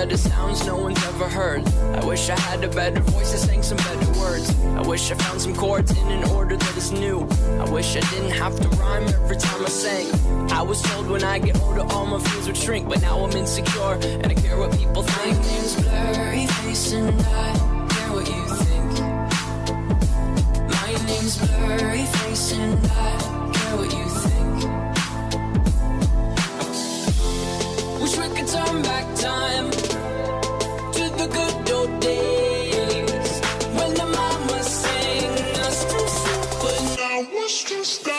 better sounds no one's ever heard. I wish I had a better voice that sang some better words. I wish I found some chords in an order that is new. I wish I didn't have to rhyme every time I sang. I was told when I get older all my fears would shrink, but now I'm insecure and I care what people think. My name's Blurry Face and I care what you think. My name's Blurry Face and I care what you think. Wish we could turn back time to the good old days when the mama sang us to sleep, but now we're stressed out.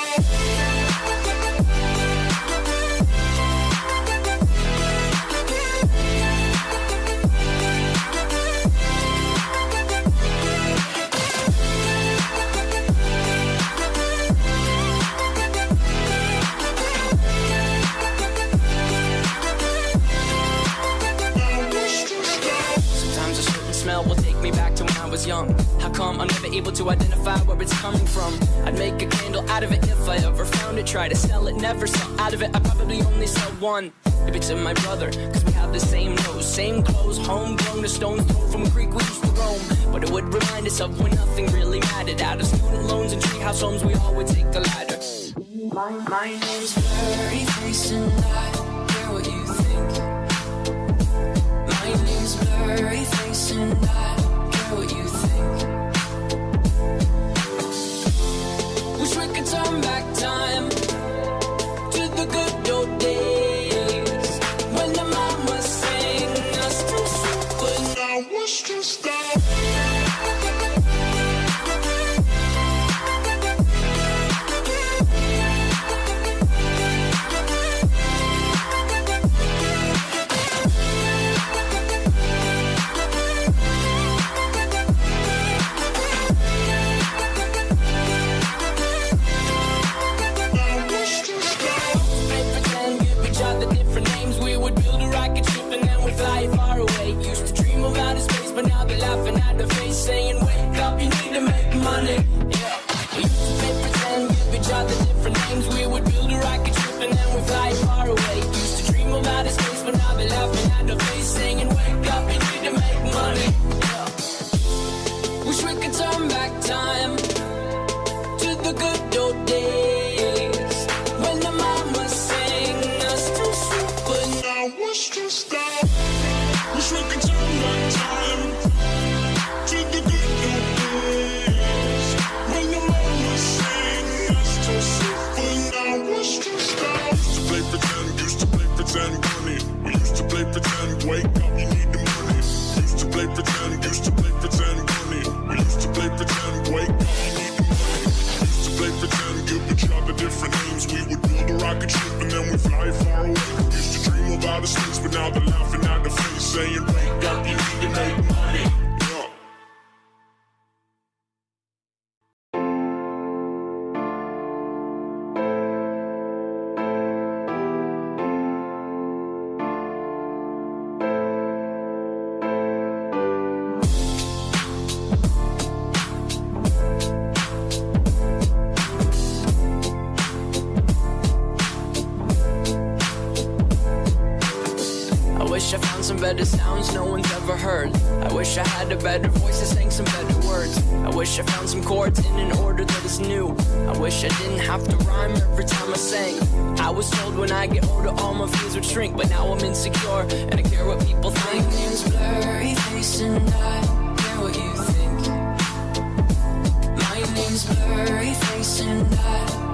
Smell will take me back to when I was young. How come I'm never able to identify where it's coming from? I'd make a candle out of it if I ever found it. Try to sell it, never sell out of it. I probably only sell one. Maybe to my brother, cause we have the same nose, same clothes, homegrown, a stone's throw from a creek we used to roam. But it would remind us of when nothing really mattered. Out of student loans and treehouse homes, we all would take the ladder. My name's Blurry Face and I care what you think. My name's Blurry Face and I care what you think. Wish we could turn back time to the good old days when the mama sang us to sleep, but now we're stressed out. But now they're laughing at the face, saying, wake up, you need to make money. Yeah. We used to play pretend, give each other different names. We would build a rocket ship and then we'd fly far away. Used to dream of outer space, but now they're laughing at the face, saying, wake up, you need to make money. Yeah. Wish we could turn back time to the good old days when the mama sang us to sleep, but now we're stressed out. Wish we could turn back time to the good old days when the mama sang us to sleep, but now we're stressed out. Used to play pretend, bunny. We used to play pretend, wake up, you need the money. Used to play pretend, bunny. We used to play pretend, wake up, you need the money. Used to play pretend, give each other different names. We would build a rocket ship and then we fly far away. Used to dream of outer space, but now they're laughing at the face, saying, wake up, you need to make money. Yeah. I wish I found some better sounds no one's ever heard. I wish I had a better voice that sang some better words. I wish I found some chords in an order that is new. I wish I didn't have to rhyme every time I sang. I was told when I get older all my fears would shrink, but now I'm insecure and I care what people think. My name's Blurry Face and I care what you think. My name's Blurry Face and I